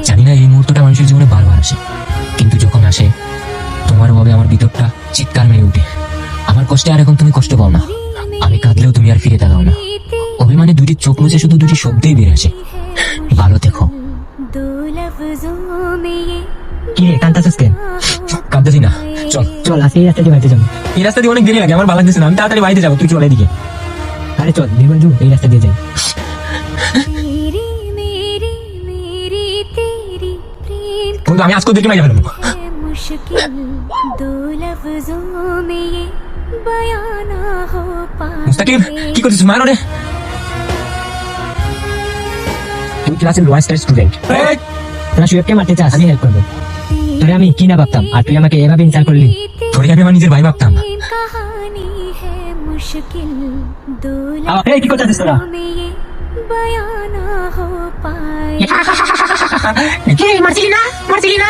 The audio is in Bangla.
জানি না এই মুহূর্তটা মানুষের জীবনে বারবার আসে, কিন্তু যখন আসে তোমার ভাবে আমার ভিতরটা চিৎকার মেরে উঠে। আমার কষ্টে আর এখন তুমি কষ্ট পাও না, আমি কাঁদলেও তুমি আর ফিরে তাকাও না। অভিমানে দুটি চোখ মুছে শুধু দুটি শব্দই বের আসে, ভালো দেখো। কি রে কান্তাছিস কেন? কাঁদতেছি না, চল। চল আজকে এই রাস্তা দিয়ে বাড়িতে যাবো। এই রাস্তা দিয়ে অনেক দেরি লাগে, আমার ভালো লাগতেছে না, আমি তাড়াতাড়ি বাড়িতে যাবো, তুই চল এদিকে। আরে চল নির্মল যু এই রাস্তা দিয়ে যাই। কিন্তু আমি আজকে দেখে মাই যাবেন। মুস্তাকিম কি করছিস? মার ওরে। তুই ক্লাসের লোয়েস্ট স্টুডেন্ট, তোরা সুয়েবকে মারতে চাস, আমি হেল্প করবো। তোরে আমি কি না ভাবতাম, আর তুই আমাকে এভাবে ইনসাল্ট করলি। তোরে আমি আমার নিজের ভাই ভাবতাম। এই কি করতেছিস তোরা? কি মারছিলি না? মারছিলি না?